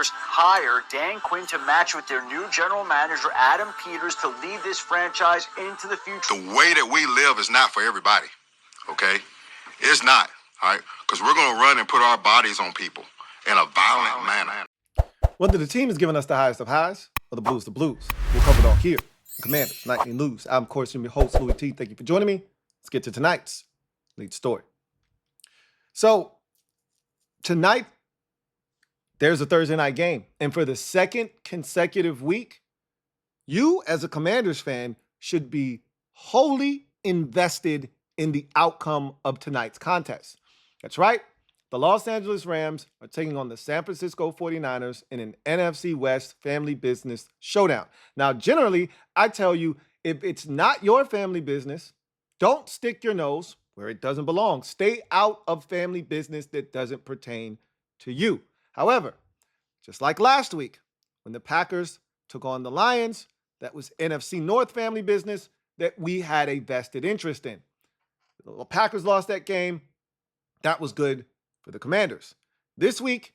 Commanders hire Dan Quinn to match with their new general manager, Adam Peters, to lead this franchise into the future. The way that we live is not for everybody, okay? It's not, all right? Because we're going to run and put our bodies on people in a violent manner. Whether the team is giving us the highest of highs or the blues, we'll cover it all here. Commanders, Nightly News. I'm, of course, your host, Louie T. Thank you for joining me. Let's get to tonight's lead story. So, tonight, there's a Thursday night game. And for the second consecutive week, you, as a Commanders fan, should be wholly invested in the outcome of tonight's contest. That's right. The Los Angeles Rams are taking on the San Francisco 49ers in an NFC West family business showdown. Now, generally, I tell you, if it's not your family business, don't stick your nose where it doesn't belong. Stay out of family business that doesn't pertain to you. However, just like last week, when the Packers took on the Lions, that was NFC North family business that we had a vested interest in. The Packers lost that game. That was good for the Commanders. This week,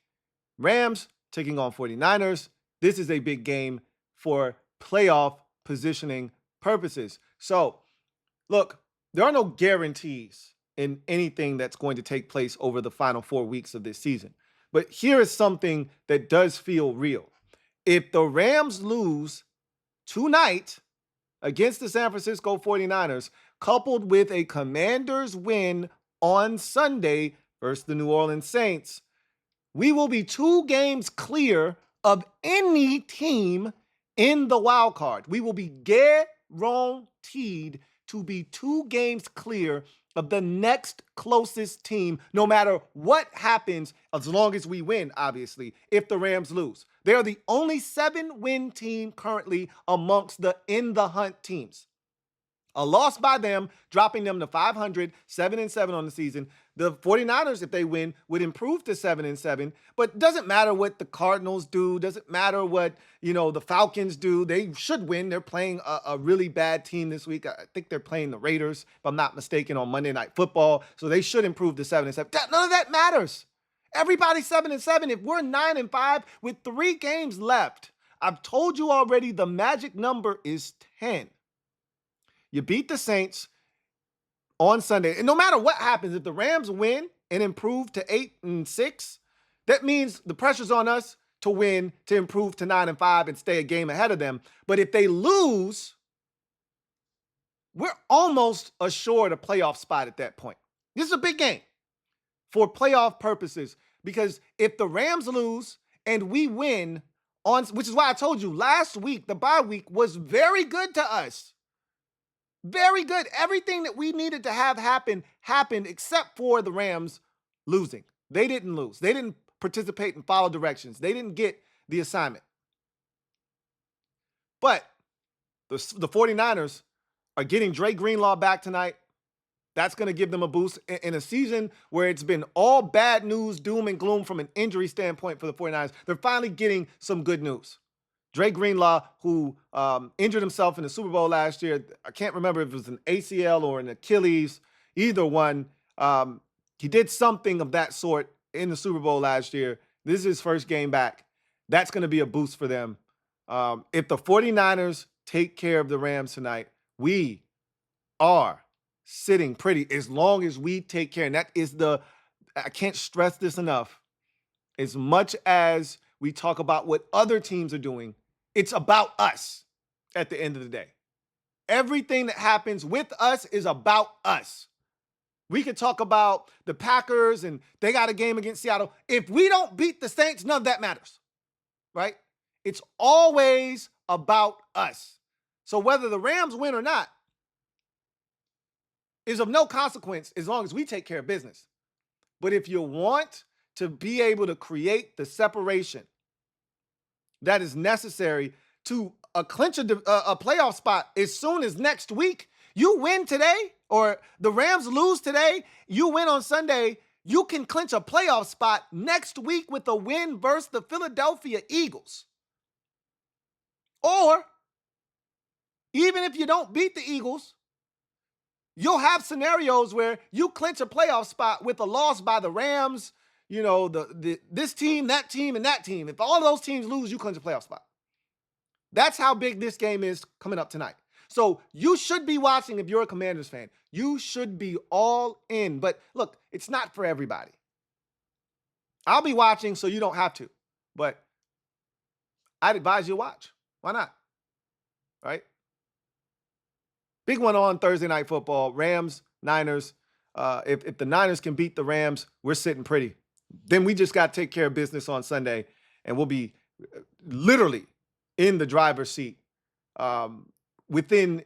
Rams taking on 49ers. This is a big game for playoff positioning purposes. So, look, there are no guarantees in anything that's going to take place over the final 4 weeks of this season. But here is something that does feel real. If the Rams lose tonight against the San Francisco 49ers, coupled with a Commanders win on Sunday versus the New Orleans Saints, we will be 2 games clear of any team in the wild card. We will be guaranteed to be 2 games clear of the next closest team, no matter what happens, as long as we win, obviously, if the Rams lose. They are the only 7-win team currently amongst the in-the-hunt teams. A loss by them, dropping them to 500, 7-7 on the season. The 49ers, if they win, would improve to 7-7. But it doesn't matter what the Cardinals do. Doesn't matter what, the Falcons do. They should win. They're playing a really bad team this week. I think they're playing the Raiders, if I'm not mistaken, on Monday Night Football. So they should improve to 7-7. None of that matters. Everybody's 7-7. If we're 9-5 with 3 games left, I've told you already the magic number is 10. You beat the Saints on Sunday. And no matter what happens, if the Rams win and improve to 8-6, that means the pressure's on us to win, to improve to 9-5 and stay a game ahead of them. But if they lose, we're almost assured a playoff spot at that point. This is a big game for playoff purposes, because if the Rams lose and we win, which is why I told you last week, the bye week was very good to us. Very good. Everything that we needed to have happen happened, except for the Rams losing. They didn't lose. They didn't participate and follow directions. They didn't get the assignment. But the 49ers are getting Dre Greenlaw back tonight. That's going to give them a boost in a season where it's been all bad news, doom and gloom from an injury standpoint for the 49ers. They're finally getting some good news. Dre Greenlaw, who injured himself in the Super Bowl last year, I can't remember if it was an ACL or an Achilles, either one. He did something of that sort in the Super Bowl last year. This is his first game back. That's going to be a boost for them. If the 49ers take care of the Rams tonight, we are sitting pretty as long as we take care. And that is I can't stress this enough. As much as we talk about what other teams are doing, it's about us at the end of the day. Everything that happens with us is about us. We could talk about the Packers and they got a game against Seattle. If we don't beat the Saints, none of that matters, right? It's always about us. So whether the Rams win or not is of no consequence as long as we take care of business. But if you want to be able to create the separation that is necessary to clinch a playoff spot as soon as next week, you win today or the Rams lose today, you win on Sunday, you can clinch a playoff spot next week with a win versus the Philadelphia Eagles. Or even if you don't beat the Eagles, you'll have scenarios where you clinch a playoff spot with a loss by the Rams, you know, this team, that team, and that team. If all of those teams lose, you clinch a playoff spot. That's how big this game is coming up tonight. So you should be watching if you're a Commanders fan. You should be all in. But look, it's not for everybody. I'll be watching so you don't have to. But I'd advise you to watch. Why not? Right? Big one on Thursday Night Football. Rams, Niners. If the Niners can beat the Rams, we're sitting pretty. Then we just got to take care of business on Sunday, and we'll be literally in the driver's seat within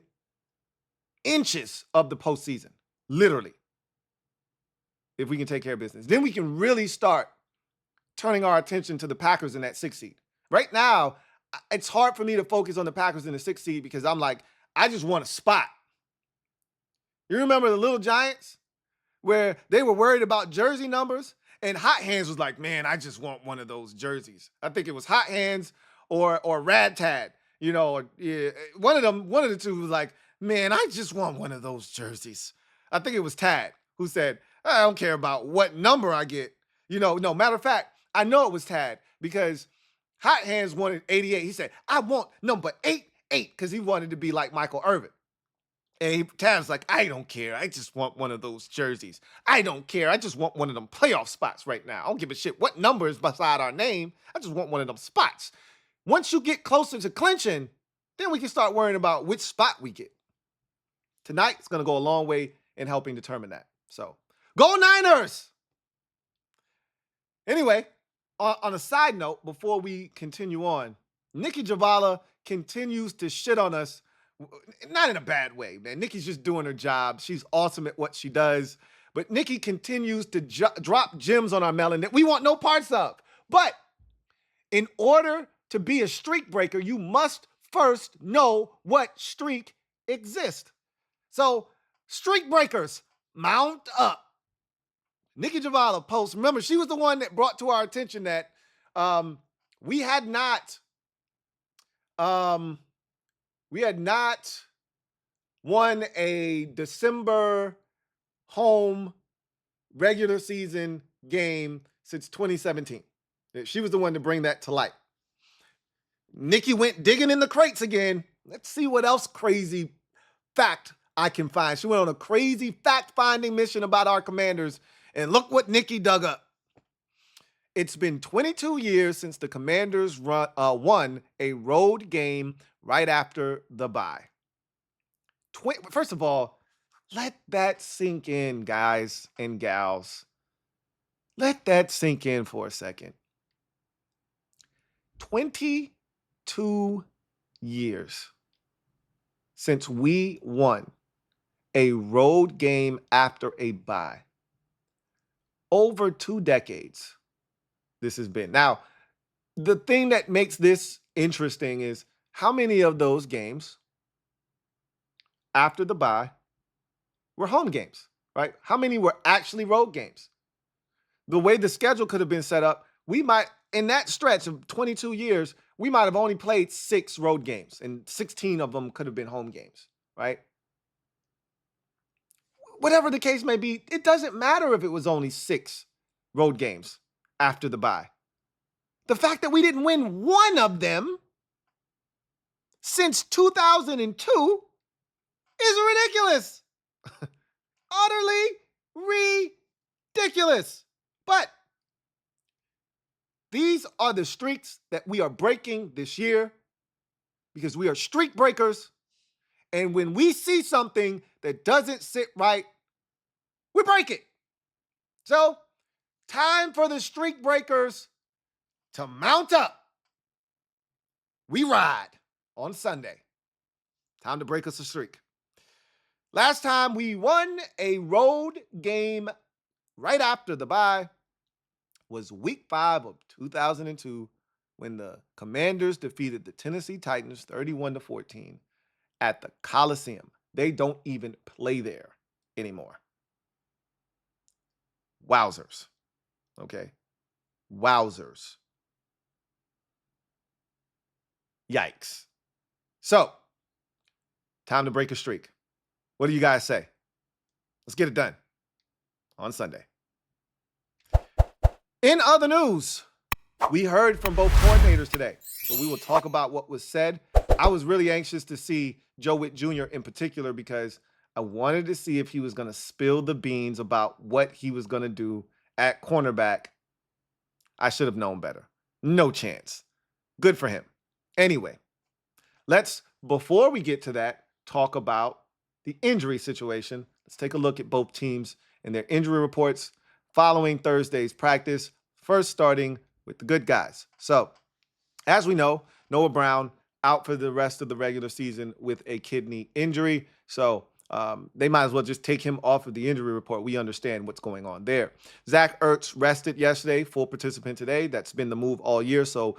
inches of the postseason. Literally. If we can take care of business. Then we can really start turning our attention to the Packers in that 6th seed. Right now, it's hard for me to focus on the Packers in the 6th seed because I'm like, I just want a spot. You remember the Little Giants where they were worried about jersey numbers? And Hot Hands was like, man, I just want one of those jerseys. I think it was Hot Hands or Rad Tad. You know, one of the two was like, man, I just want one of those jerseys. I think it was Tad who said, I don't care about what number I get. You know, no, matter of fact, I know it was Tad because Hot Hands wanted 88. He said, I want number 88 because he wanted to be like Michael Irvin. And Tad's like, I don't care. I just want one of those jerseys. I don't care. I just want one of them playoff spots right now. I don't give a shit what number is beside our name. I just want one of them spots. Once you get closer to clinching, then we can start worrying about which spot we get. Tonight, it's going to go a long way in helping determine that. So, go Niners! Anyway, on a side note, before we continue on, Nicki J continues to shit on us. Not in a bad way, man. Nicki's just doing her job. She's awesome at what she does. But Nicki continues to drop gems on our melon that we want no parts of. But in order to be a streak breaker, you must first know what streak exists. So, streak breakers, mount up. Nicki J posts. Remember, she was the one that brought to our attention that we had not won a December home regular season game since 2017. She was the one to bring that to light. Nicki went digging in the crates again. Let's see what else crazy fact I can find. She went on a crazy fact-finding mission about our Commanders, and look what Nicki dug up. It's been 22 years since the Commanders won a road game right after the bye. First of all, let that sink in, guys and gals. Let that sink in for a second. 22 years since we won a road game after a bye. Over 2 decades this has been. Now, the thing that makes this interesting is how many of those games after the bye were home games, right? How many were actually road games? The way the schedule could have been set up, we might, in that stretch of 22 years, we might have only played 6 road games, and 16 of them could have been home games, right? Whatever the case may be, it doesn't matter if it was only 6 road games after the bye. The fact that we didn't win one of them since 2002 is ridiculous. Utterly ridiculous. But these are the streaks that we are breaking this year because we are streak breakers. And when we see something that doesn't sit right, we break it. So, time for the streak breakers to mount up. We ride on Sunday. Time to break us a streak. Last time we won a road game right after the bye was week 5 of 2002 when the Commanders defeated the Tennessee Titans 31-14 at the Coliseum. They don't even play there anymore. Wowzers. Okay? Wowzers. Yikes. So, time to break a streak. What do you guys say? Let's get it done on Sunday. In other news, we heard from both coordinators today, so we will talk about what was said. I was really anxious to see Joe Whitt Jr. in particular because I wanted to see if he was going to spill the beans about what he was going to do at cornerback. I should have known better. No chance. Good for him. Anyway, before we get to that, talk about the injury situation. Let's take a look at both teams and their injury reports following Thursday's practice, first starting with the good guys. So, as we know, Noah Brown out for the rest of the regular season with a kidney injury. So, they might as well just take him off of the injury report. We understand what's going on there. Zach Ertz rested yesterday, full participant today. That's been the move all year, so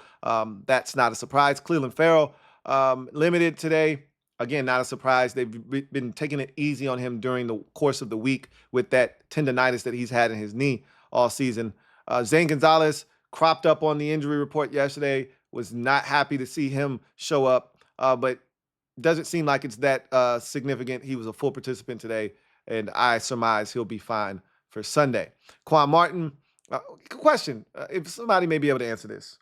that's not a surprise. Cleveland Farrell limited today. Again, not a surprise. They've been taking it easy on him during the course of the week with that tendonitis that he's had in his knee all season. Zane Gonzalez cropped up on the injury report yesterday. Was not happy to see him show up, but doesn't seem like it's that significant. He was a full participant today, and I surmise he'll be fine for Sunday. Quan Martin, question, if somebody may be able to answer this.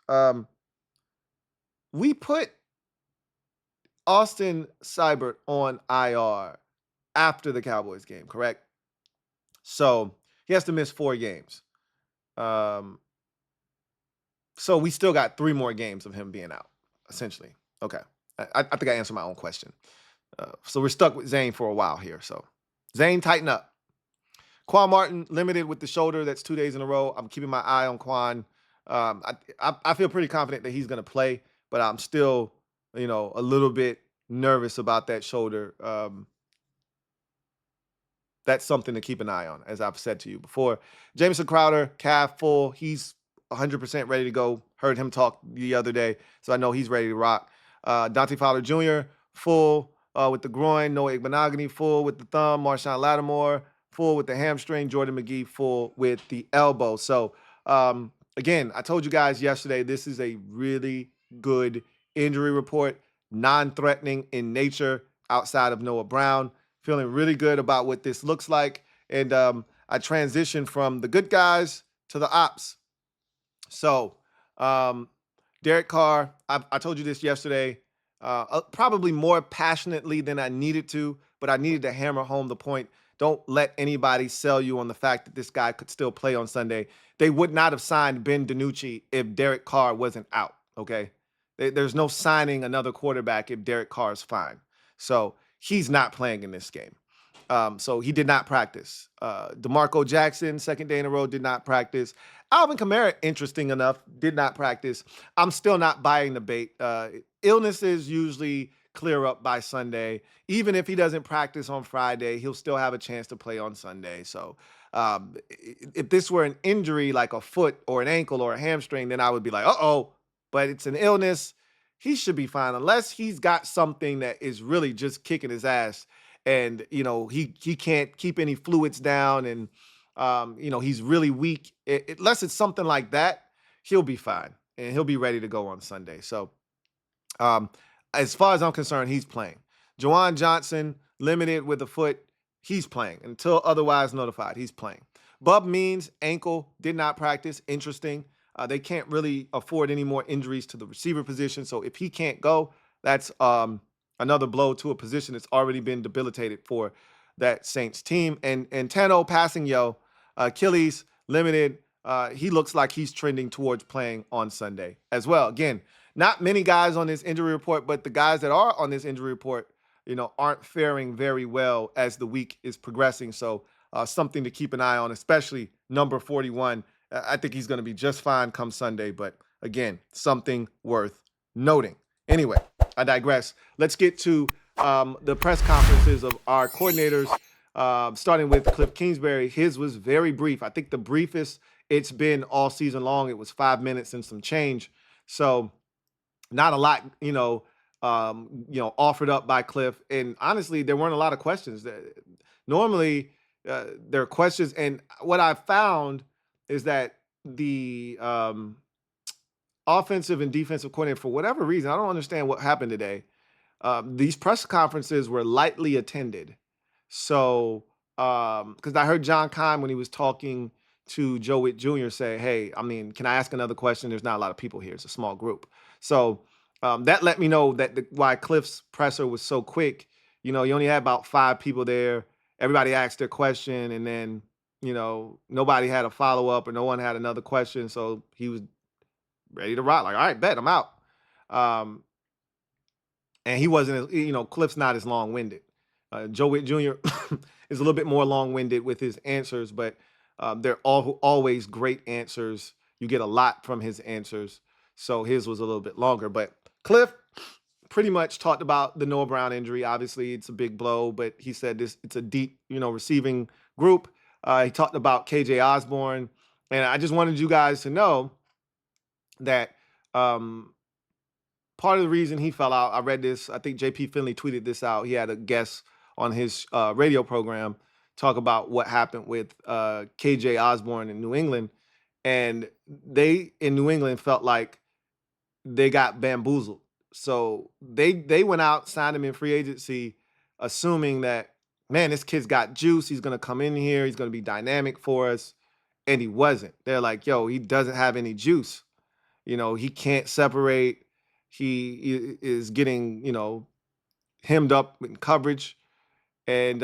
We put Austin Seibert on IR after the Cowboys game, correct? So he has to miss 4 games. So we still got 3 more games of him being out, essentially. Okay. I think I answered my own question. So we're stuck with Zane for a while here. So Zane, tighten up. Quan Martin limited with the shoulder. That's 2 days in a row. I'm keeping my eye on Quan. I feel pretty confident that he's going to play, but I'm still, a little bit nervous about that shoulder. That's something to keep an eye on, as I've said to you before. Jamison Crowder, calf full. He's 100% ready to go. Heard him talk the other day, so I know he's ready to rock. Dante Fowler Jr., full with the groin. Noah Igbenogany, full with the thumb. Marshawn Lattimore, full with the hamstring. Jordan McGee, full with the elbow. So, again, I told you guys yesterday, this is a really good injury report, non-threatening in nature outside of Noah Brown. Feeling really good about what this looks like. And I transitioned from the good guys to the ops. So, Derek Carr, I told you this yesterday, probably more passionately than I needed to, but I needed to hammer home the point. Don't let anybody sell you on the fact that this guy could still play on Sunday. They would not have signed Ben DiNucci if Derek Carr wasn't out, okay? There's no signing another quarterback if Derek Carr is fine. So he's not playing in this game. So he did not practice. DeMarco Jackson, second day in a row, did not practice. Alvin Kamara, interesting enough, did not practice. I'm still not buying the bait. Illnesses usually clear up by Sunday. Even if he doesn't practice on Friday, he'll still have a chance to play on Sunday. So if this were an injury like a foot or an ankle or a hamstring, then I would be like, uh-oh. But it's an illness. He should be fine unless he's got something that is really just kicking his ass. And, he can't keep any fluids down and, he's really weak. Unless it's something like that, he'll be fine and he'll be ready to go on Sunday. So as far as I'm concerned, he's playing. Juwan Johnson, limited with a foot, he's playing. Until otherwise notified, he's playing. Bub Means, ankle, did not practice. Interesting. They can't really afford any more injuries to the receiver position. So if he can't go, that's another blow to a position that's already been debilitated for that Saints team. And Tano Passanio, Achilles, limited. He looks like he's trending towards playing on Sunday as well. Again, not many guys on this injury report, but the guys that are on this injury report, aren't faring very well as the week is progressing. So something to keep an eye on, especially number 41. I think he's going to be just fine come Sunday. But again, something worth noting. Anyway, I digress. Let's get to the press conferences of our coordinators, starting with Kliff Kingsbury. His was very brief. I think the briefest it's been all season long. It was 5 minutes and some change. So not a lot, offered up by Kliff. And honestly, there weren't a lot of questions. Normally, there are questions. And what I found is that the offensive and defensive coordinator, for whatever reason, I don't understand what happened today. These press conferences were lightly attended. So, because I heard John Keim when he was talking to Joe Whitt Jr. say, hey, I mean, can I ask another question? There's not a lot of people here. It's a small group. So that let me know that why Kliff's presser was so quick. You know, you only had about 5 people there. Everybody asked their question, and then, you know, nobody had a follow-up or no one had another question. So he was ready to rock. Like, all right, bet, I'm out. And he wasn't, you know, Kliff's not as long-winded. Joe Whitt Jr. is a little bit more long-winded with his answers, but they're always great answers. You get a lot from his answers. So his was a little bit longer. But Kliff pretty much talked about the Noah Brown injury. Obviously, it's a big blow, but he said it's a deep, you know, receiving group. He talked about KJ Osborn. And I just wanted you guys to know that part of the reason he fell out, I read this, I think JP Finley tweeted this out. He had a guest on his radio program talk about what happened with KJ Osborn in New England. And they, in New England, felt like they got bamboozled. So they went out, signed him in free agency, assuming that, man, this kid's got juice. He's going to come in here. He's going to be dynamic for us. And he wasn't. They're like, yo, he doesn't have any juice. You know, he can't separate. He is getting, you know, hemmed up in coverage. And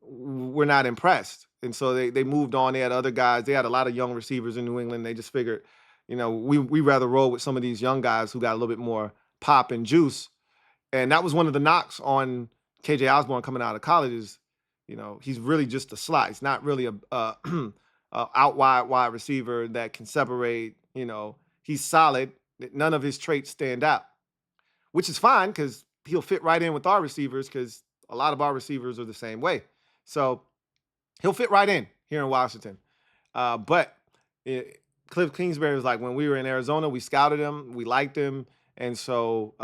we're not impressed. And so they moved on. They had other guys. They had a lot of young receivers in New England. They just figured, you know, we rather roll with some of these young guys who got a little bit more pop and juice. And that was one of the knocks on KJ Osborn coming out of college is, you know, he's really just a slot. He's not really a out wide receiver that can separate. You know, he's solid. None of his traits stand out, which is fine because he'll fit right in with our receivers because a lot of our receivers are the same way. So he'll fit right in here in Washington. But Kliff Kingsbury was like, when we were in Arizona, we scouted him, we liked him. And so,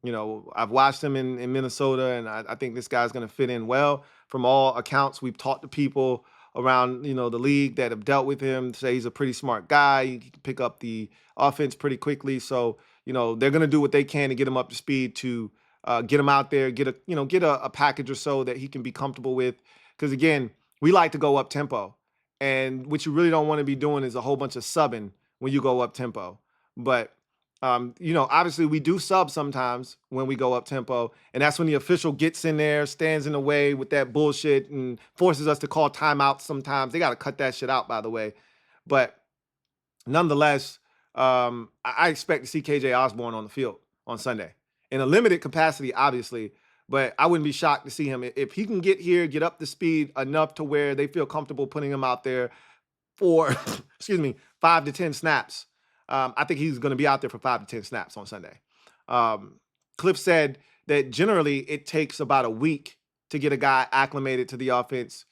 you know, I've watched him in Minnesota, and I think this guy's going to fit in well. From all accounts, we've talked to people around, you know, the league that have dealt with him, say he's a pretty smart guy. He can pick up the offense pretty quickly. So, you know, they're going to do what they can to get him up to speed to get him out there, get a package or so that he can be comfortable with. Because, again, we like to go up tempo. And what you really don't want to be doing is a whole bunch of subbing when you go up tempo. But, you know, obviously we do sub sometimes when we go up tempo. And that's when the official gets in there, stands in the way with that bullshit and forces us to call timeouts sometimes. They got to cut that shit out, by the way. But nonetheless, I expect to see KJ Osborn on the field on Sunday in a limited capacity, obviously. But I wouldn't be shocked to see him if he can get here, get up to speed enough to where they feel comfortable putting him out there for, 5 to 10 snaps. I think he's going to be out there for 5 to 10 snaps on Sunday. Kliff said that generally it takes about a week to get a guy acclimated to the offense,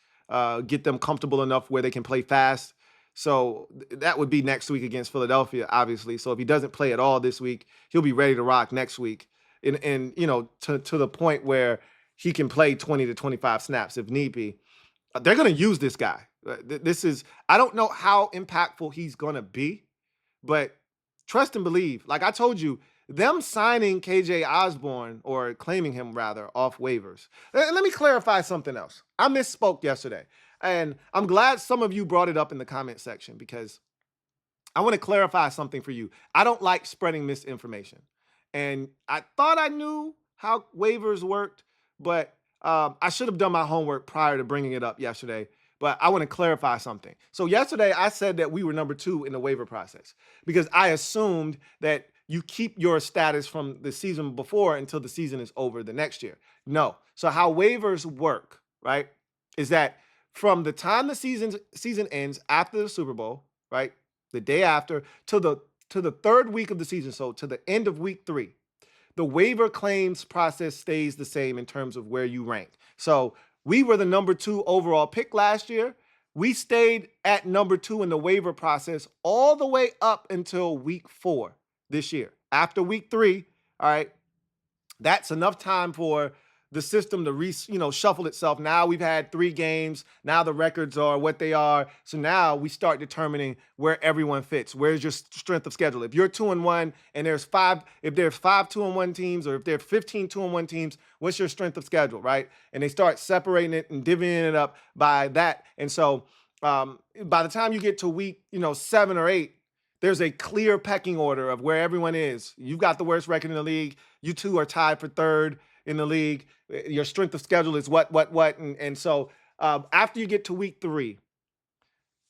get them comfortable enough where they can play fast. So that would be next week against Philadelphia, obviously. So if he doesn't play at all this week, he'll be ready to rock next week. And you know, to the point where he can play 20 to 25 snaps if need be. They're going to use this guy. I don't know how impactful he's going to be, but trust and believe. Like I told you, them signing KJ Osborn, or claiming him rather, off waivers. And let me clarify something else. I misspoke yesterday. And I'm glad some of you brought it up in the comment section because I want to clarify something for you. I don't like spreading misinformation. And I thought I knew how waivers worked, but I should have done my homework prior to bringing it up yesterday. But I want to clarify something. So yesterday I said that we were number 2 in the waiver process because I assumed that you keep your status from the season before until the season is over the next year. No. So how waivers work, right, is that from the time the season ends after the Super Bowl, right, the day after, to the 3rd week of the season, so to the end of week 3, the waiver claims process stays the same in terms of where you rank. So we were the number 2 overall pick last year. We stayed at number 2 in the waiver process all the way up until week 4 this year. After week 3, all right, that's enough time for the system to shuffle itself. Now we've had 3 games. Now the records are what they are. So now we start determining where everyone fits. Where's your strength of schedule? If you're 2-1 and there's 5 2-1 teams, or if there are 15 2-1 teams, what's your strength of schedule, right? And they start separating it and divvying it up by that. And so by the time you get to week, 7 or 8, there's a clear pecking order of where everyone is. You've got the worst record in the league. You two are tied for third in the league. Your strength of schedule is what. And so after you get to week 3,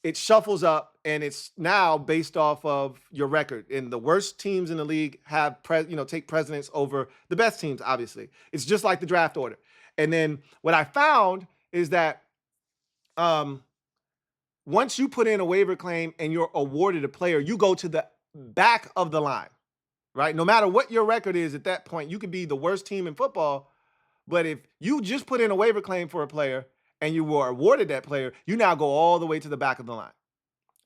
it shuffles up, and it's now based off of your record. And the worst teams in the league have take precedence over the best teams, obviously. It's just like the draft order. And then what I found is that once you put in a waiver claim and you're awarded a player, you go to the back of the line, right? No matter what your record is at that point, you could be the worst team in football, but if you just put in a waiver claim for a player and you were awarded that player, you now go all the way to the back of the line,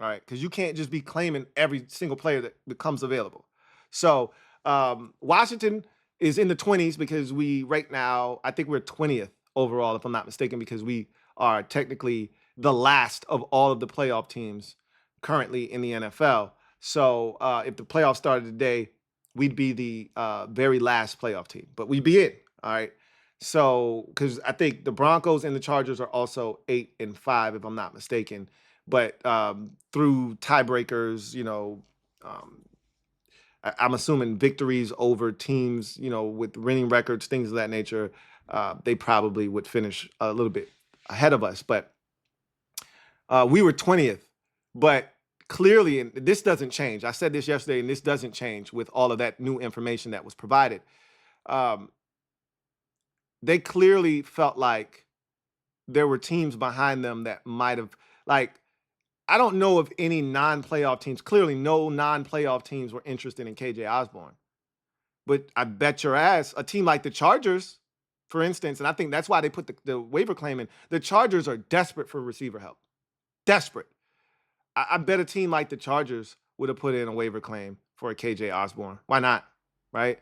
all right? Because you can't just be claiming every single player that becomes available. So Washington is in the 20s because right now, I think we're 20th overall, if I'm not mistaken, because we are technically the last of all of the playoff teams currently in the NFL. So if the playoffs started today, we'd be the very last playoff team, but we'd be in, all right? So, because I think the Broncos and the Chargers are also 8 and 5, if I'm not mistaken. But through tiebreakers, I'm assuming victories over teams, with winning records, things of that nature, they probably would finish a little bit ahead of us. But we were 20th, but clearly, and this doesn't change. I said this yesterday, and this doesn't change with all of that new information that was provided. They clearly felt like there were teams behind them that might have, I don't know if any non-playoff teams, clearly no non-playoff teams were interested in KJ Osborn. But I bet your ass, a team like the Chargers, for instance, and I think that's why they put the waiver claim in, the Chargers are desperate for receiver help. Desperate. I bet a team like the Chargers would have put in a waiver claim for a KJ Osborn. Why not? Right?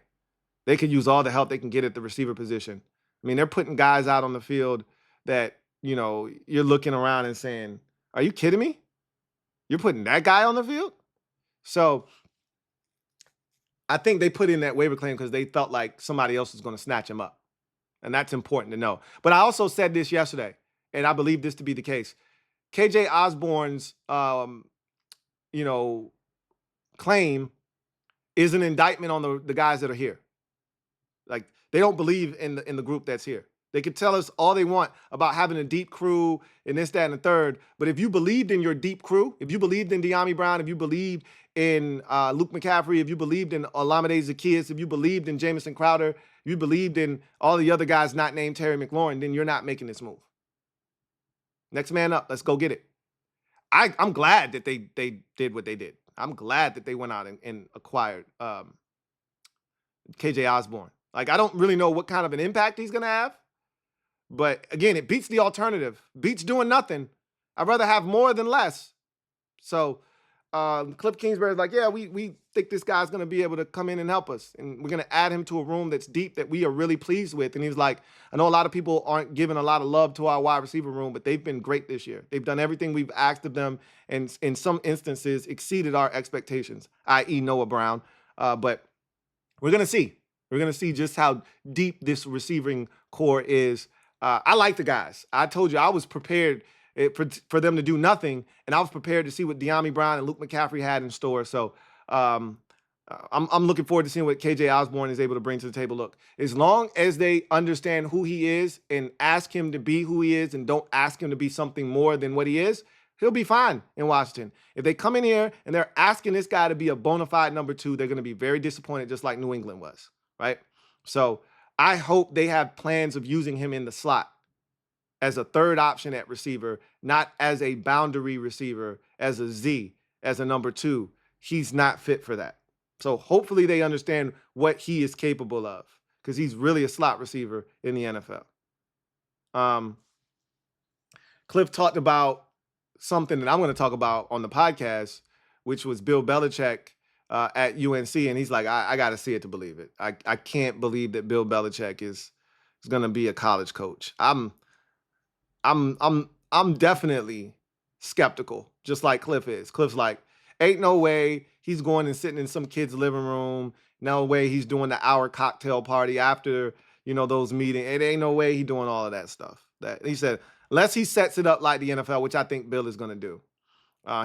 They could use all the help they can get at the receiver position. I mean, they're putting guys out on the field that, you're looking around and saying, are you kidding me? You're putting that guy on the field? So I think they put in that waiver claim because they felt like somebody else was going to snatch him up. And that's important to know. But I also said this yesterday, and I believe this to be the case. KJ Osborn's, claim is an indictment on the guys that are here. Like, they don't believe in the group that's here. They could tell us all they want about having a deep crew and this, that, and the third. But if you believed in your deep crew, if you believed in Dyami Brown, if you believed in Luke McCaffrey, if you believed in Olamide Zaccheaus, if you believed in Jamison Crowder, if you believed in all the other guys not named Terry McLaurin, then you're not making this move. Next man up. Let's go get it. I'm glad that they did what they did. I'm glad that they went out and acquired KJ Osborn. Like, I don't really know what kind of an impact he's going to have. But again, it beats the alternative. Beats doing nothing. I'd rather have more than less. So Kliff Kingsbury is like, yeah, we think this guy's going to be able to come in and help us. And we're going to add him to a room that's deep that we are really pleased with. And he's like, I know a lot of people aren't giving a lot of love to our wide receiver room, but they've been great this year. They've done everything we've asked of them, and in some instances exceeded our expectations, i.e. Noah Brown. But we're going to see. We're going to see just how deep this receiving core is. I like the guys. I told you I was prepared for them to do nothing, and I was prepared to see what Dyami Brown and Luke McCaffrey had in store. So I'm looking forward to seeing what KJ Osborn is able to bring to the table. Look, as long as they understand who he is and ask him to be who he is and don't ask him to be something more than what he is, he'll be fine in Washington. If they come in here and they're asking this guy to be a bona fide number 2, they're going to be very disappointed, just like New England was, right? So I hope they have plans of using him in the slot as a third option at receiver, not as a boundary receiver, as a Z, as a number 2. He's not fit for that. So hopefully they understand what he is capable of, because he's really a slot receiver in the NFL. Kliff talked about something that I'm going to talk about on the podcast, which was Bill Belichick at UNC, and he's like, I got to see it to believe it. I can't believe that Bill Belichick is going to be a college coach. I'm definitely skeptical, just like Kliff is. Kliff's like, ain't no way he's going and sitting in some kid's living room. No way he's doing the hour cocktail party after, those meetings. It ain't no way he's doing all of that stuff. That he said, unless he sets it up like the NFL, which I think Bill is going to do.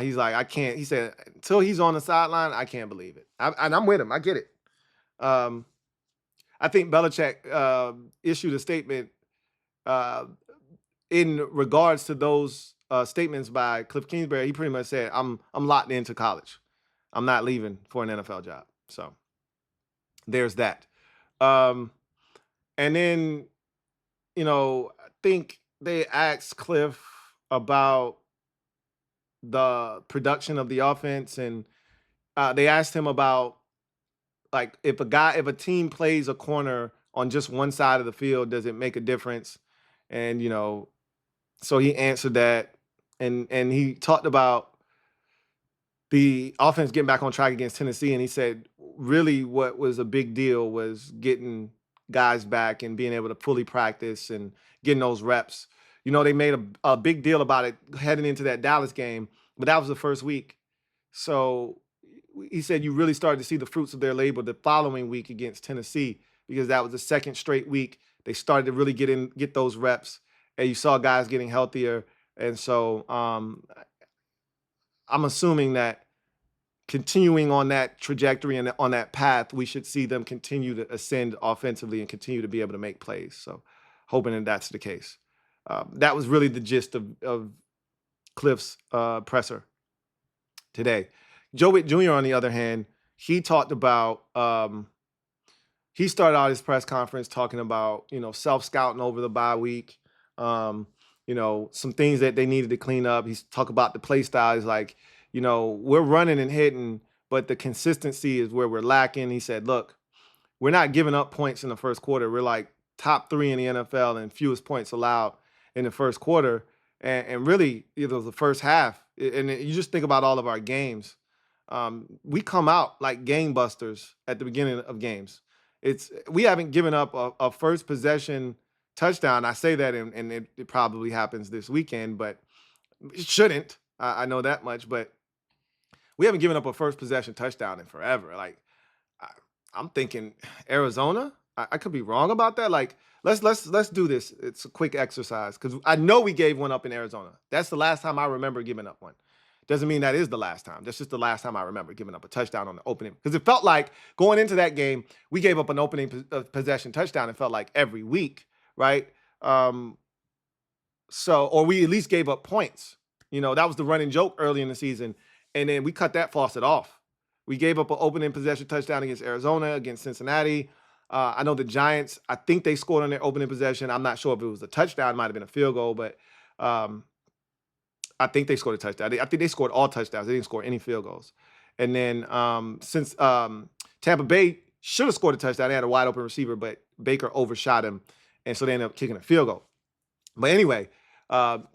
He's like, I can't. He said until he's on the sideline, I can't believe it. And I'm with him. I get it. I think Belichick issued a statement in regards to those statements by Kliff Kingsbury. He pretty much said, I'm locked into college. I'm not leaving for an NFL job. So there's that. And then, I think they asked Kliff about the production of the offense, and they asked him about, like, if a team plays a corner on just one side of the field, does it make a difference? And so he answered that, and he talked about the offense getting back on track against Tennessee, and he said really what was a big deal was getting guys back and being able to fully practice and getting those reps. They made a big deal about it heading into that Dallas game, but that was the first week. So he said you really started to see the fruits of their labor the following week against Tennessee, because that was the second straight week they started to really get those reps, and you saw guys getting healthier. And so I'm assuming that continuing on that trajectory and on that path, we should see them continue to ascend offensively and continue to be able to make plays. So hoping that that's the case. That was really the gist of Kliff's presser today. Joe Whitt Jr., on the other hand, he talked about, he started out his press conference talking about, self-scouting over the bye week, some things that they needed to clean up. He's talked about the play style. He's like, we're running and hitting, but the consistency is where we're lacking. He said, look, we're not giving up points in the first quarter. We're like top 3 in the NFL and fewest points allowed in the first quarter. And really, the first half, and you just think about all of our games, we come out like game busters at the beginning of games. We haven't given up a first possession touchdown. I say that, and it probably happens this weekend, but it shouldn't. I know that much, but we haven't given up a first possession touchdown in forever. Like, I'm thinking Arizona. I could be wrong about that. Like, let's do this. It's a quick exercise, because I know we gave one up in Arizona. That's the last time I remember giving up one. Doesn't mean that is the last time. That's just the last time I remember giving up a touchdown on the opening. Because it felt like going into that game, we gave up an opening possession touchdown. It felt like every week, right? Or we at least gave up points. That was the running joke early in the season. And then we cut that faucet off. We gave up an opening possession touchdown against Arizona, against Cincinnati. I know the Giants, I think they scored on their opening possession. I'm not sure if it was a touchdown. It might have been a field goal, but I think they scored a touchdown. I think they scored all touchdowns. They didn't score any field goals. And then since Tampa Bay should have scored a touchdown, they had a wide open receiver, but Baker overshot him, and so they ended up kicking a field goal. But anyway,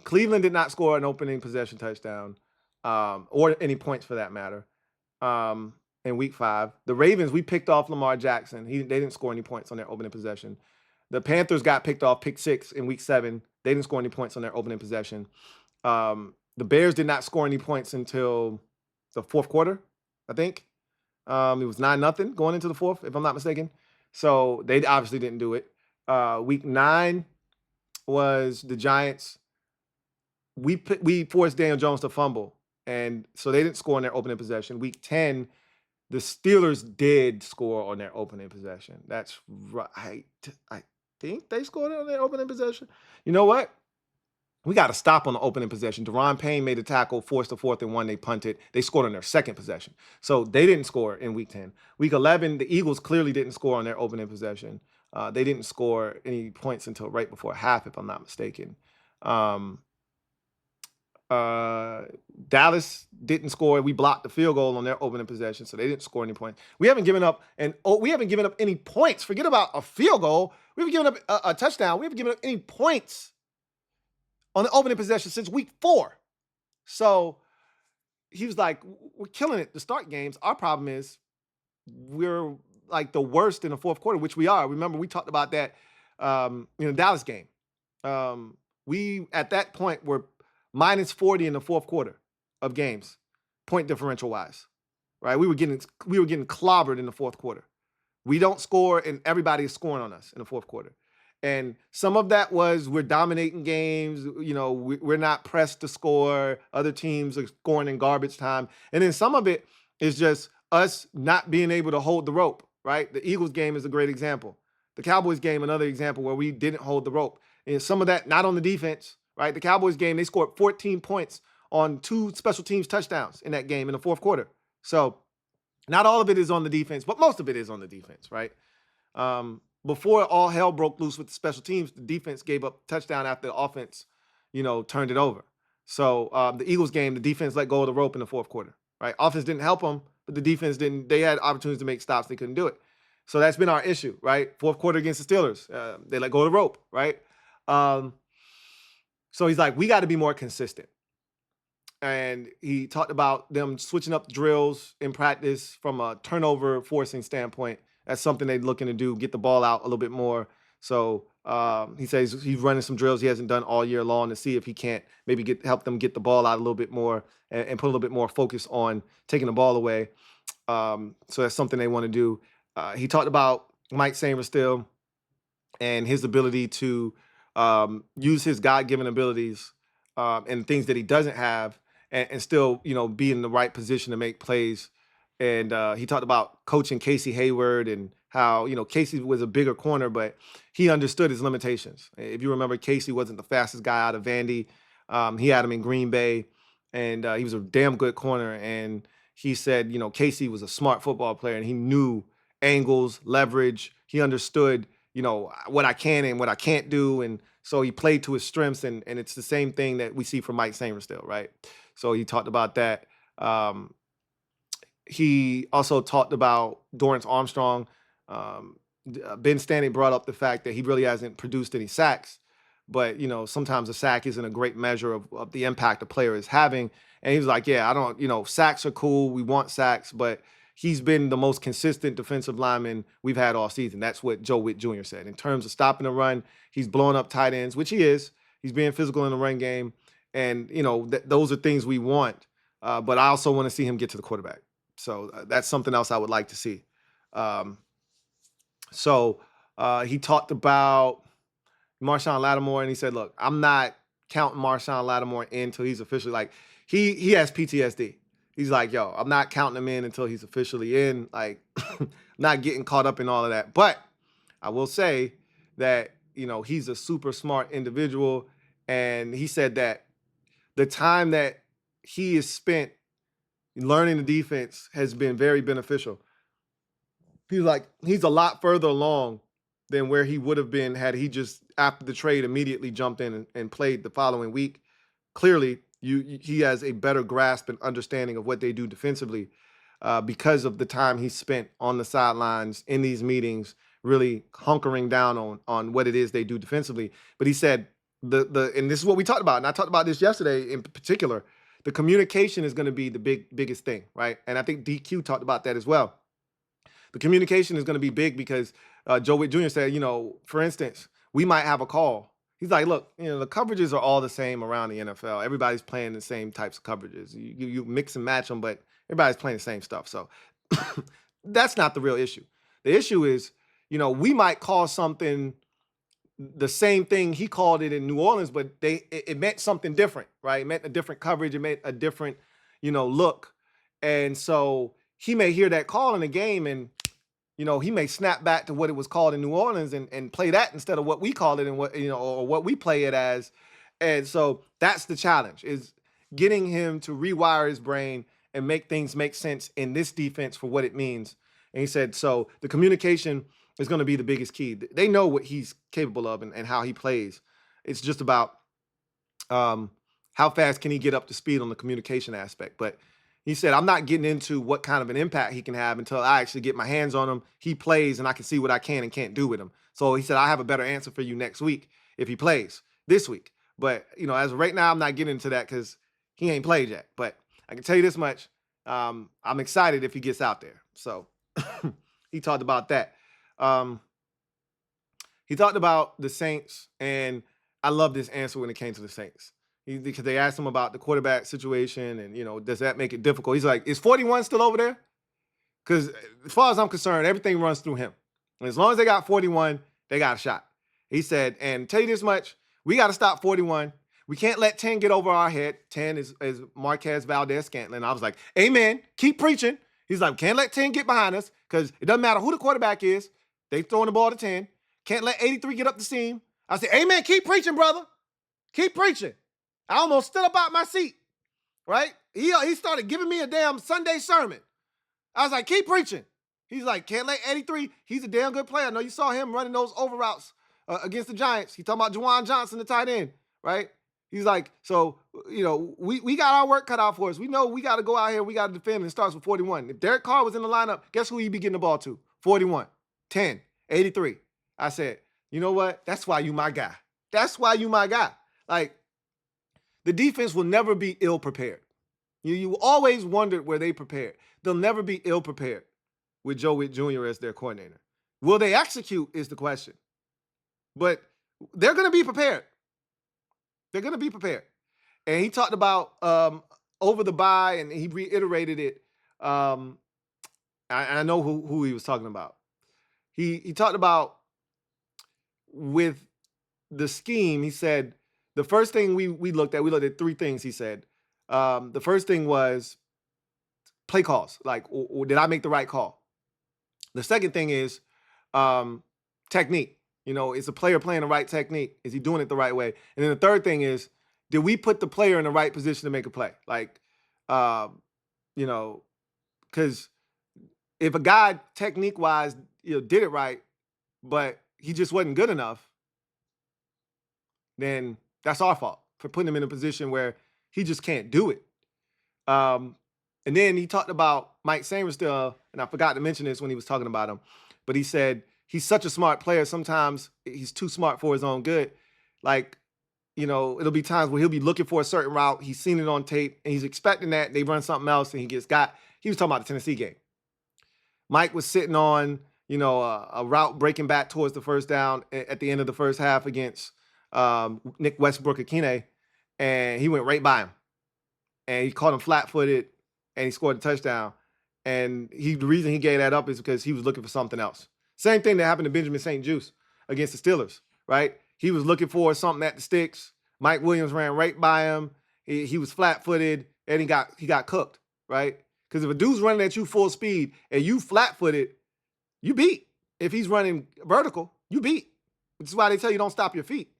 Cleveland did not score an opening possession touchdown, or any points for that matter, in week 5. The Ravens, we picked off Lamar Jackson. They didn't score any points on their opening possession. The Panthers got picked off, pick 6 in week 7. They didn't score any points on their opening possession. The Bears did not score any points until the fourth quarter, I think. It was 9-0 going into the fourth, if I'm not mistaken. So they obviously didn't do it. Week 9 was the Giants. We forced Daniel Jones to fumble, and so they didn't score on their opening possession. Week 10, the Steelers did score on their opening possession. That's right. I think they scored on their opening possession. You know what? We got to stop on the opening possession. Deron Payne made a tackle, forced a 4th and 1. They punted. They scored on their second possession. So they didn't score in week 10. Week 11, the Eagles clearly didn't score on their opening possession. They didn't score any points until right before half, if I'm not mistaken. Dallas didn't score. We blocked the field goal on their opening possession, so they didn't score any points. We haven't given up any points. Forget about a field goal. We haven't given up a touchdown. We haven't given up any points on the opening possession since week 4. So he was like, we're killing it to start games. Our problem is we're like the worst in the fourth quarter, which we are. Remember, we talked about that in the Dallas game. We, at that point, were minus 40 in the fourth quarter of games, point differential wise, right? We were getting clobbered in the fourth quarter. We don't score, and everybody is scoring on us in the fourth quarter. And some of that was we're dominating games. You know, we're not pressed to score. Other teams are scoring in garbage time. And then some of it is just us not being able to hold the rope, right? The Eagles game is a great example. The Cowboys game, another example where we didn't hold the rope. And some of that not on the defense, right? The Cowboys game, they scored 14 points on 2 special teams touchdowns in that game in the fourth quarter. So not all of it is on the defense, but most of it is on the defense, right? Before all hell broke loose with the special teams, the defense gave up a touchdown after the offense, turned it over. So the Eagles game, the defense let go of the rope in the fourth quarter, right? Offense didn't help them, but the defense didn't. They had opportunities to make stops. They couldn't do it. So that's been our issue, right? Fourth quarter against the Steelers, they let go of the rope, right? So he's like, we got to be more consistent. And he talked about them switching up drills in practice from a turnover forcing standpoint. That's something they're looking to do, get the ball out a little bit more. So he says he's running some drills he hasn't done all year long to see if he can't maybe help them get the ball out a little bit more and put a little bit more focus on taking the ball away. So that's something they want to do. He talked about Mike Sainristil and his ability to use his God-given abilities and things that he doesn't have and still, be in the right position to make plays. And he talked about coaching Casey Hayward and how, Casey was a bigger corner, but he understood his limitations. If you remember, Casey wasn't the fastest guy out of Vandy. He had him in Green Bay, and he was a damn good corner. And he said, Casey was a smart football player, and he knew angles, leverage. He understood, what I can and what I can't do. And so he played to his strengths, and it's the same thing that we see from Mike Sainristil, right? So he talked about that. He also talked about Dorrance Armstrong. Ben Stanley brought up the fact that he really hasn't produced any sacks, but sometimes a sack isn't a great measure of the impact a player is having. And he was like, yeah, I don't, sacks are cool. We want sacks, but he's been the most consistent defensive lineman we've had all season. That's what Joe Whitt Jr. said. In terms of stopping the run, he's blowing up tight ends, which he is. He's being physical in the run game. And, those are things we want. But I also want to see him get to the quarterback. So that's something else I would like to see. So he talked about Marshawn Lattimore, and he said, look, I'm not counting Marshawn Lattimore in until he's officially, like, he has PTSD. He's like, yo, I'm not counting him in until he's officially in, like, not getting caught up in all of that. But I will say that, he's a super smart individual, and he said that the time that he has spent learning the defense has been very beneficial. He's like, he's a lot further along than where he would have been had he just, after the trade, immediately jumped in and played the following week. Clearly, he has a better grasp and understanding of what they do defensively because of the time he spent on the sidelines in these meetings, really hunkering down on what it is they do defensively. But he said, and this is what we talked about, and I talked about this yesterday in particular, the communication is going to be the biggest thing, right? And I think DQ talked about that as well. The communication is going to be big because Joe Whitt Jr. said, for instance, we might have a call. He's like, look, the coverages are all the same around the NFL. Everybody's playing the same types of coverages. You mix and match them, but everybody's playing the same stuff. So that's not the real issue. The issue is, we might call something the same thing he called it in New Orleans, but it meant something different, right? It meant a different coverage. It meant a different, look. And so he may hear that call in the game and, he may snap back to what it was called in New Orleans and play that instead of what we call it and what, or what we play it as. And so that's the challenge, is getting him to rewire his brain and make things make sense in this defense for what it means. And he said, so the communication is going to be the biggest key. They know what he's capable of and how he plays. It's just about how fast can he get up to speed on the communication aspect. But he said, I'm not getting into what kind of an impact he can have until I actually get my hands on him. He plays and I can see what I can and can't do with him. So he said, I have a better answer for you next week if he plays this week. But, as of right now, I'm not getting into that because he ain't played yet. But I can tell you this much. I'm excited if he gets out there. So he talked about that. He talked about the Saints, and I love this answer when it came to the Saints. Because they asked him about the quarterback situation and, does that make it difficult? He's like, is 41 still over there? Because as far as I'm concerned, everything runs through him. And as long as they got 41, they got a shot. He said, and tell you this much, we got to stop 41. We can't let 10 get over our head. 10 is Marquez Valdez-Scantling. I was like, amen, keep preaching. He's like, can't let 10 get behind us because it doesn't matter who the quarterback is. They throwing the ball to 10. Can't let 83 get up the seam. I said, amen, keep preaching, brother. Keep preaching. I almost stood up out my seat, right? He started giving me a damn Sunday sermon. I was like, keep preaching. He's like, can't let 83. He's a damn good player. I know you saw him running those over routes against the Giants. He talking about Juwan Johnson, the tight end, right? He's like, so, we got our work cut out for us. We know we got to go out here. We got to defend, and it starts with 41. If Derek Carr was in the lineup, guess who he'd be getting the ball to? 41, 10, 83. I said, you know what? That's why you my guy. That's why you my guy. Like, the defense will never be ill-prepared. You always wondered were they prepared. They'll never be ill-prepared with Joe Whitt Jr. as their coordinator. Will they execute is the question. But they're going to be prepared. They're going to be prepared. And he talked about over the bye, and he reiterated it. I know who he was talking about. He talked about with the scheme, he said, the first thing we looked at three things, he said. The first thing was play calls. Like, or did I make the right call? The second thing is technique. Is the player playing the right technique? Is he doing it the right way? And then the third thing is, did we put the player in the right position to make a play? Like, because if a guy technique-wise, did it right, but he just wasn't good enough, then that's our fault for putting him in a position where he just can't do it. And then he talked about Mike Sainristil, and I forgot to mention this when he was talking about him, but he said he's such a smart player. Sometimes he's too smart for his own good. Like, it'll be times where he'll be looking for a certain route. He's seen it on tape, and he's expecting that. They run something else, and he gets got. He was talking about the Tennessee game. Mike was sitting on, a route breaking back towards the first down at the end of the first half against Nick Westbrook-Akine, and he went right by him. And he caught him flat-footed, and he scored a touchdown. And the reason he gave that up is because he was looking for something else. Same thing that happened to Benjamin St. Juste against the Steelers, right? He was looking for something at the sticks. Mike Williams ran right by him. He was flat-footed, and he got cooked, right? Because if a dude's running at you full speed and you flat-footed, you beat. If he's running vertical, you beat. Which is why they tell you don't stop your feet.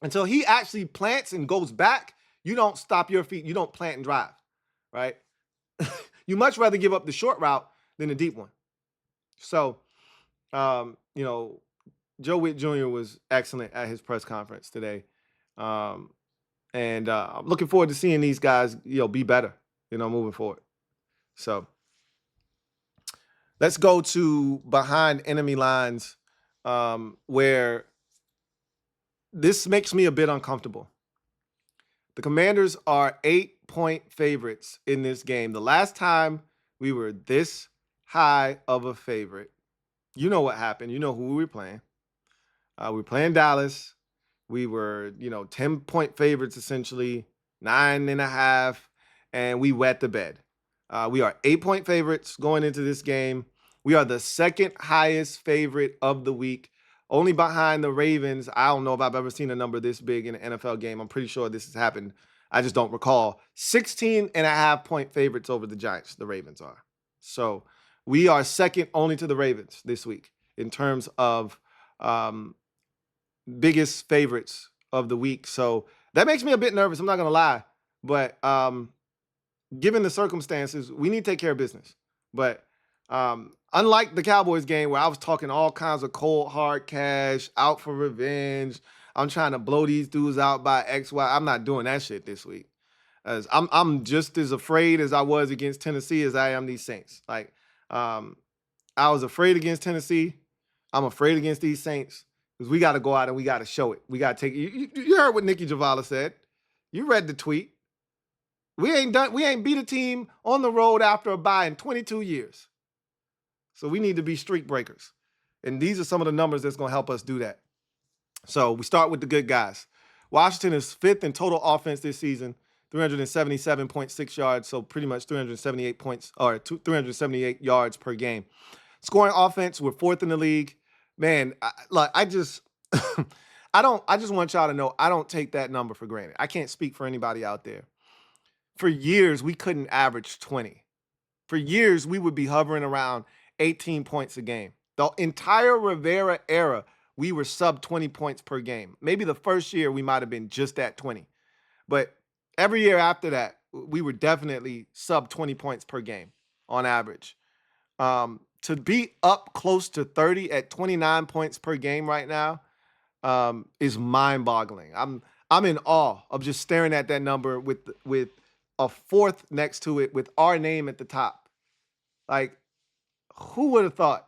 Until he actually plants and goes back, you don't stop your feet. You don't plant and drive, right? You much rather give up the short route than the deep one. So, Joe Whitt Jr. was excellent at his press conference today. And I'm looking forward to seeing these guys, be better, moving forward. So let's go to behind enemy lines, where this makes me a bit uncomfortable. The Commanders are 8-point favorites in this game. The last time we were this high of a favorite, you know what happened. You know who we were playing. We were playing Dallas. We were, 10-point favorites, essentially, 9.5, and we wet the bed. We are 8-point favorites going into this game. We are the second highest favorite of the week, only behind the Ravens. I don't know if I've ever seen a number this big in an NFL game. I'm pretty sure this has happened. I just don't recall. 16.5-point favorites over the Giants, the Ravens are. So we are second only to the Ravens this week in terms of biggest favorites of the week. So that makes me a bit nervous. I'm not going to lie. But given the circumstances, we need to take care of business. But unlike the Cowboys game where I was talking all kinds of cold, hard cash, out for revenge, I'm trying to blow these dudes out by X, Y. I'm not doing that shit this week. As I'm just as afraid as I was against Tennessee as I am these Saints. Like, I was afraid against Tennessee. I'm afraid against these Saints because we got to go out and we got to show it. We got to take it. You heard what Nicki J said. You read the tweet. We ain't beat a team on the road after a bye in 22 years. So we need to be streak breakers. And these are some of the numbers that's going to help us do that. So we start with the good guys. Washington is 5th in total offense this season, 377.6 yards, so pretty much 378 points or 378 yards per game. Scoring offense, we're 4th in the league. Man, I just want y'all to know I don't take that number for granted. I can't speak for anybody out there. For years, we couldn't average 20. For years, we would be hovering around 18 points a game. The entire Rivera era, we were sub 20 points per game. Maybe the first year we might have been just at 20. But every year after that, we were definitely sub 20 points per game on average. To be up close to 30 at 29 points per game right now is mind-boggling. I'm in awe of just staring at that number with a fourth next to it with our name at the top. Like, who would have thought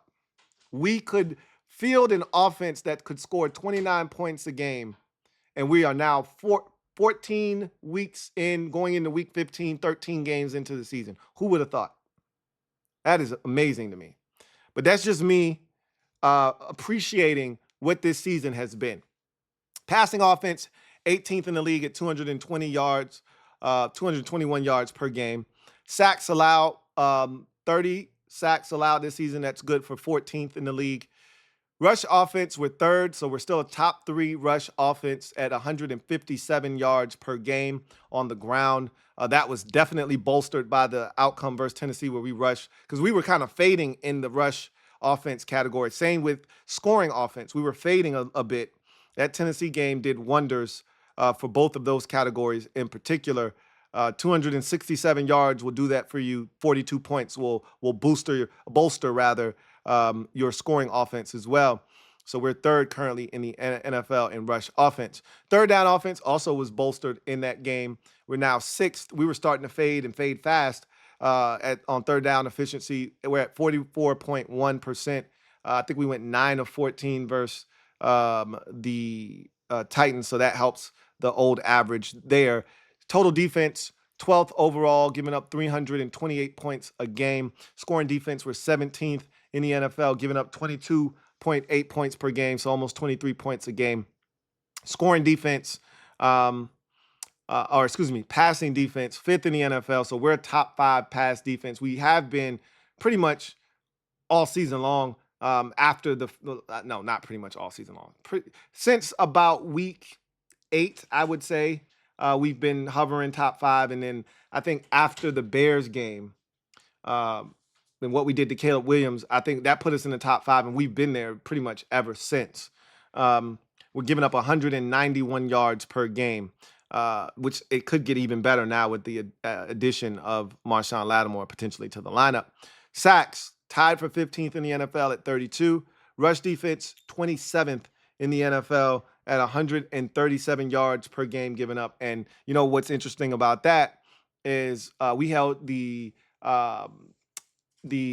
we could field an offense that could score 29 points a game, and we are now 14 weeks in, going into week 15, 13 games into the season. Who would have thought? That is amazing to me. But that's just me appreciating what this season has been. Passing offense, 18th in the league at 220 yards, 221 yards per game. Sacks allowed, 30 sacks allowed this season. That's good for 14th in the league. Rush offense, we're third, so we're still a top 3 rush offense at 157 yards per game on the ground. That was definitely bolstered by the outcome versus Tennessee where we rushed, because we were kind of fading in the rush offense category. Same with scoring offense. We were fading a bit. That Tennessee game did wonders for both of those categories in particular. 267 yards will do that for you. 42 points will bolster your scoring offense as well. So we're third currently in the NFL in rush offense. Third down offense also was bolstered in that game. We're now 6th. We were starting to fade fast on third down efficiency. We're at 44.1%. I think we went 9 of 14 versus the Titans, so that helps the old average there. Total defense, 12th overall, giving up 328 points a game. Scoring defense, we're 17th in the NFL, giving up 22.8 points per game, so almost 23 points a game. Scoring defense, passing defense, 5th in the NFL, so we're a top 5 pass defense. We have been pretty much all season long. Not pretty much all season long. Since about week 8, I would say, we've been hovering top 5. And then I think after the Bears game, and what we did to Caleb Williams, I think that put us in the top 5, and we've been there pretty much ever since. We're giving up 191 yards per game, which it could get even better now with the addition of Marshawn Lattimore potentially to the lineup. Sacks, tied for 15th in the NFL at 32. Rush defense, 27th in the NFL at 137 yards per game given up. And you know what's interesting about that is we held the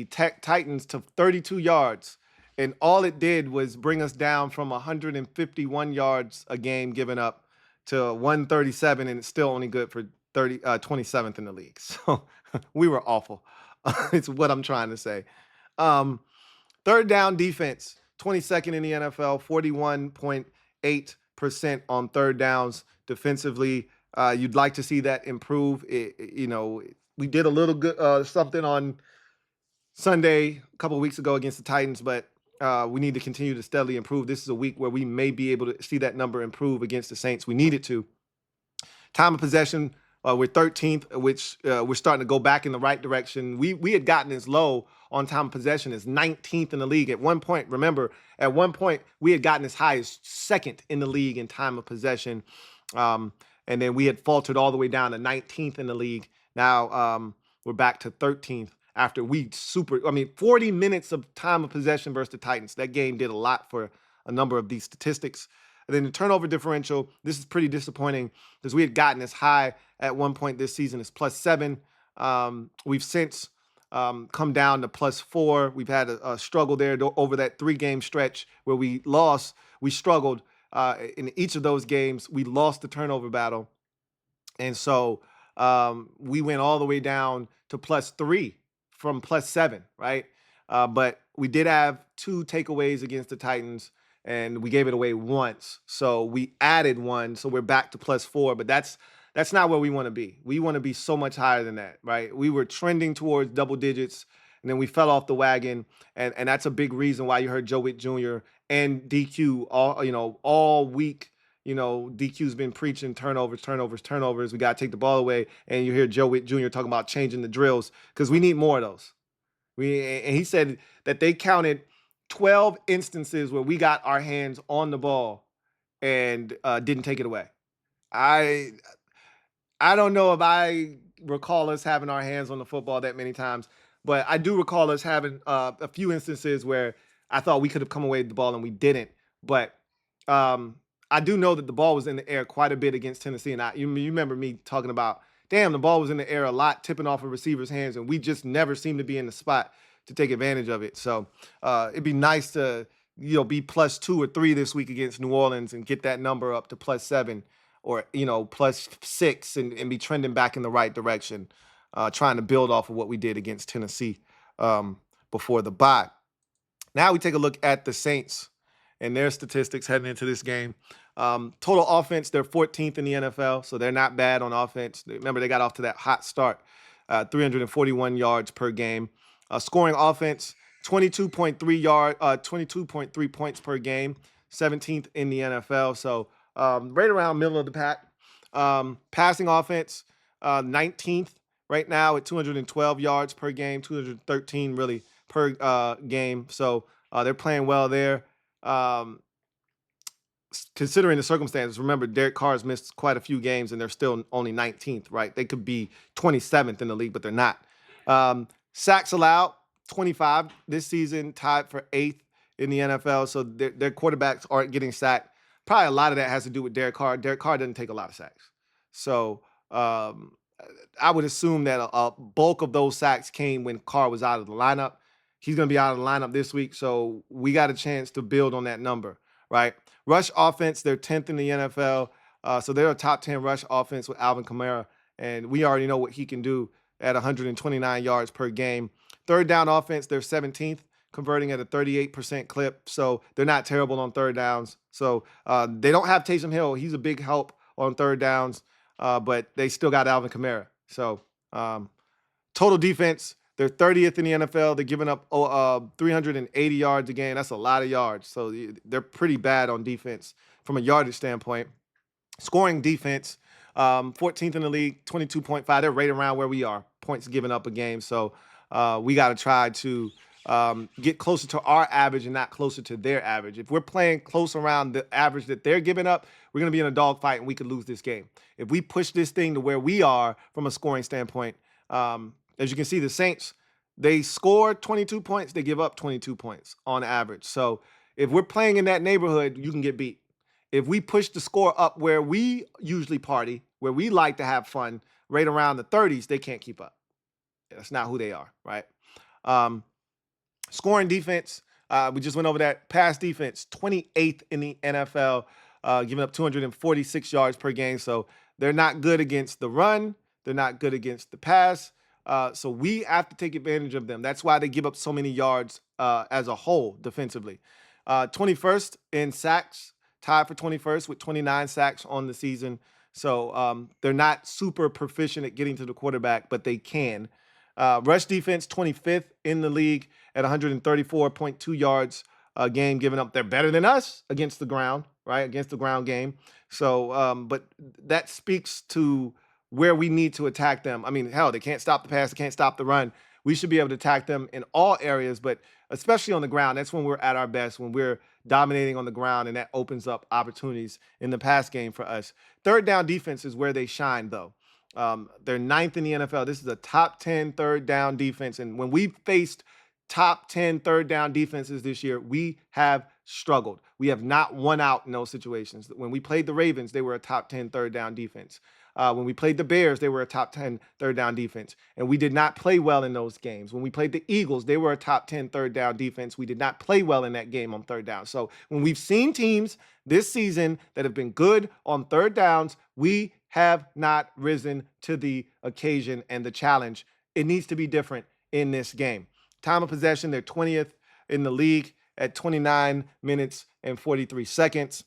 Titans to 32 yards, and all it did was bring us down from 151 yards a game given up to 137, and it's still only good for 27th in the league. So we were awful. It's what I'm trying to say. Third down defense, 22nd in the NFL, 41.8% on third downs defensively. You'd like to see that improve. We did a little good something on Sunday a couple of weeks ago against the Titans, but we need to continue to steadily improve. This is a week where we may be able to see that number improve against the Saints. We need it to. Time of possession, we're 13th, which we're starting to go back in the right direction. We had gotten as low on time of possession as 19th in the league. At one point, remember, we had gotten as high as 2nd in the league in time of possession. And then we had faltered all the way down to 19th in the league. Now we're back to 13th after 40 minutes of time of possession versus the Titans. That game did a lot for a number of these statistics. And then the turnover differential, this is pretty disappointing because we had gotten as high at one point this season as +7. We've since come down to +4. We've had a struggle there over that 3-game stretch where we lost. We struggled in each of those games. We lost the turnover battle. And so we went all the way down to +3 from +7, right? But we did have 2 takeaways against the Titans, and we gave it away once. So we added 1, so we're back to +4. But that's not where we want to be. We want to be so much higher than that, right? We were trending towards double digits, and then we fell off the wagon. And that's a big reason why you heard Joe Whitt Jr. and DQ all week. DQ's been preaching turnovers. We got to take the ball away. And you hear Joe Whitt Jr. talking about changing the drills because we need more of those. And he said that they counted 12 instances where we got our hands on the ball and didn't take it away. I don't know if I recall us having our hands on the football that many times, but I do recall us having a few instances where I thought we could have come away with the ball and we didn't. But I do know that the ball was in the air quite a bit against Tennessee. And you remember me talking about, damn, the ball was in the air a lot, tipping off a receiver's hands, and we just never seemed to be in the spot to take advantage of it. So it'd be nice to be +2 or 3 this week against New Orleans and get that number up to +7 or +6 and be trending back in the right direction, trying to build off of what we did against Tennessee before the bye. Now we take a look at the Saints and their statistics heading into this game. Total offense, they're 14th in the NFL, so they're not bad on offense. Remember, they got off to that hot start, 341 yards per game. Scoring offense, 22.3 points per game, 17th in the NFL. So right around middle of the pack. Passing offense, 19th right now at 212 yards per game, 213 really per game. So they're playing well there. Considering the circumstances, remember, Derek Carr's missed quite a few games and they're still only 19th, right? They could be 27th in the league, but they're not. Sacks allowed, 25 this season, tied for 8th in the NFL. So their quarterbacks aren't getting sacked. Probably a lot of that has to do with Derek Carr. Derek Carr doesn't take a lot of sacks. So I would assume that a bulk of those sacks came when Carr was out of the lineup. He's going to be out of the lineup this week, so we got a chance to build on that number, right? Rush offense, they're 10th in the NFL. So they're a top 10 rush offense with Alvin Kamara, and we already know what he can do at 129 yards per game. Third down offense, they're 17th, converting at a 38% clip. So they're not terrible on third downs. So they don't have Taysom Hill. He's a big help on third downs, but they still got Alvin Kamara. So total defense, they're 30th in the NFL. They're giving up 380 yards a game. That's a lot of yards. So they're pretty bad on defense from a yardage standpoint. Scoring defense, 14th in the league, 22.5. They're right around where we are, points given up a game. So we got to try to get closer to our average and not closer to their average. If we're playing close around the average that they're giving up, we're going to be in a dogfight and we could lose this game. If we push this thing to where we are from a scoring standpoint, as you can see, the Saints, they score 22 points. They give up 22 points on average. So if we're playing in that neighborhood, you can get beat. If we push the score up where we usually party, where we like to have fun, right around the 30s, they can't keep up. That's not who they are, right? Scoring defense, we just went over that. Pass defense, 28th in the NFL, giving up 246 yards per game. So they're not good against the run. They're not good against the pass. So we have to take advantage of them. That's why they give up so many yards as a whole defensively. 21st in sacks, tied for 21st with 29 sacks on the season. So they're not super proficient at getting to the quarterback, but they can. Rush defense, 25th in the league at 134.2 yards a game given up. They're better than us against the ground, right? Against the ground game. So, but that speaks to where we need to attack them. I mean, hell, they can't stop the pass, they can't stop the run. We should be able to attack them in all areas, but especially on the ground. That's when we're at our best, when we're dominating on the ground, and that opens up opportunities in the pass game for us. Third down defense is where they shine, though. They're 9th in the NFL. This is a top 10 third down defense, and when we faced top 10 third down defenses this year, we have struggled. We have not won out in those situations. When we played the Ravens, they were a top 10 third down defense. When we played the Bears, they were a top 10 third down defense, and we did not play well in those games. When we played the Eagles, they were a top 10 third down defense. We did not play well in that game on third down. So when we've seen teams this season that have been good on third downs, we have not risen to the occasion and the challenge. It needs to be different in this game. Time of possession, they're 20th in the league at 29 minutes and 43 seconds.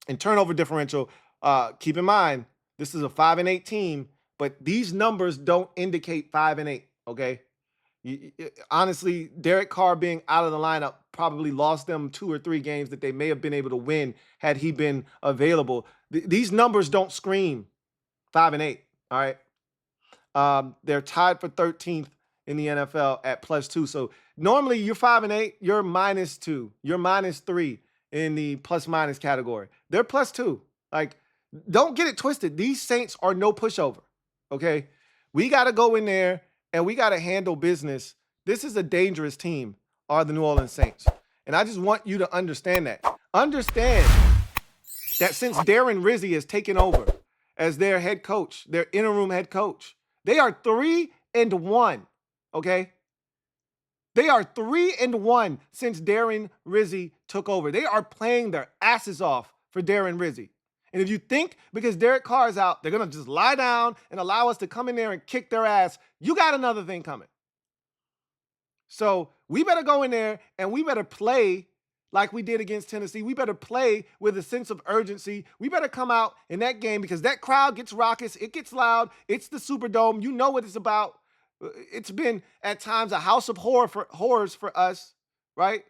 And turnover differential, keep in mind, this is a 5-8 team, but these numbers don't indicate 5-8, okay? Honestly, Derek Carr being out of the lineup probably lost them 2 or 3 games that they may have been able to win had he been available. These numbers don't scream 5-8, all right? They're tied for 13th in the NFL at +2. So normally you're 5-8, you're -2, you're -3 in the plus-minus category. They're +2. Like, don't get it twisted. These Saints are no pushover, okay? We got to go in there and we got to handle business. This is a dangerous team, are the New Orleans Saints. And I just want you to understand that. Understand that since Darren Rizzi has taken over as their head coach, their interim head coach, they are 3-1, okay? They are 3-1 since Darren Rizzi took over. They are playing their asses off for Darren Rizzi. And if you think because Derek Carr is out, they're going to just lie down and allow us to come in there and kick their ass, you got another thing coming. So we better go in there and we better play like we did against Tennessee. We better play with a sense of urgency. We better come out in that game because that crowd gets raucous. It gets loud. It's the Superdome. You know what it's about. It's been at times a house of horrors for us, right?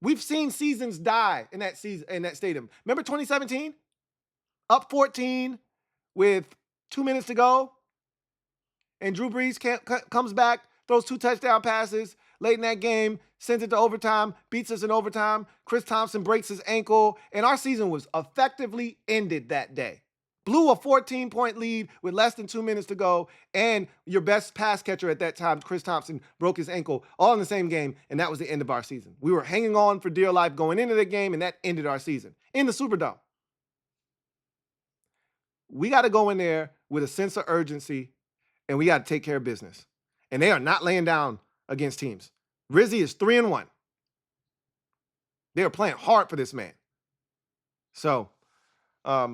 We've seen seasons die in that stadium. Remember 2017? Up 14 with 2 minutes to go. And Drew Brees comes back, throws 2 touchdown passes late in that game, sends it to overtime, beats us in overtime. Chris Thompson breaks his ankle, and our season was effectively ended that day. Blew a 14-point lead with less than 2 minutes to go, and your best pass catcher at that time, Chris Thompson, broke his ankle all in the same game, and that was the end of our season. We were hanging on for dear life going into the game, and that ended our season in the Superdome. We got to go in there with a sense of urgency, and we got to take care of business. And they are not laying down against teams. Rizzi is 3-1. They are playing hard for this man. So, I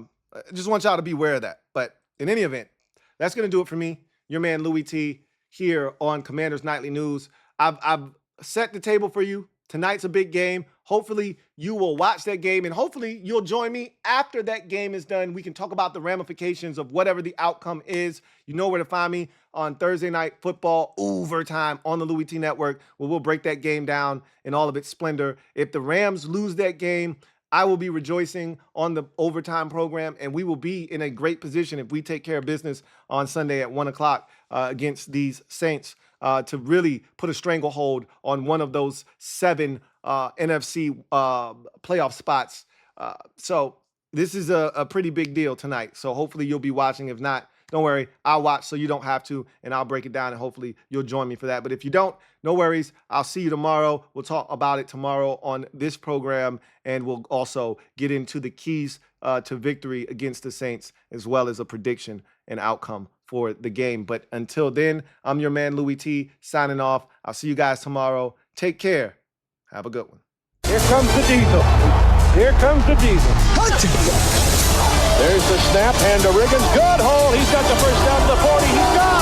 just want y'all to be aware of that. But in any event, that's going to do it for me. Your man, Louie T, here on Commanders Nightly News. I've set the table for you. Tonight's a big game. Hopefully you will watch that game, and hopefully you'll join me after that game is done. We can talk about the ramifications of whatever the outcome is. You know where to find me on Thursday Night Football Overtime on the Louie T Network, where we'll break that game down in all of its splendor. If the Rams lose that game, I will be rejoicing on the overtime program, and we will be in a great position if we take care of business on Sunday at 1 o'clock against these Saints to really put a stranglehold on one of those 7 NFC playoff spots. So this is a pretty big deal tonight. So hopefully you'll be watching. If not, don't worry. I'll watch so you don't have to, and I'll break it down, and hopefully you'll join me for that. But if you don't, no worries. I'll see you tomorrow. We'll talk about it tomorrow on this program, and we'll also get into the keys to victory against the Saints, as well as a prediction and outcome for the game. But until then, I'm your man, Louie T, signing off. I'll see you guys tomorrow. Take care. Have a good one. Here comes the diesel. Here comes the diesel. There's the snap, hand to Riggins. Good hole. He's got the first down to the 40. He's got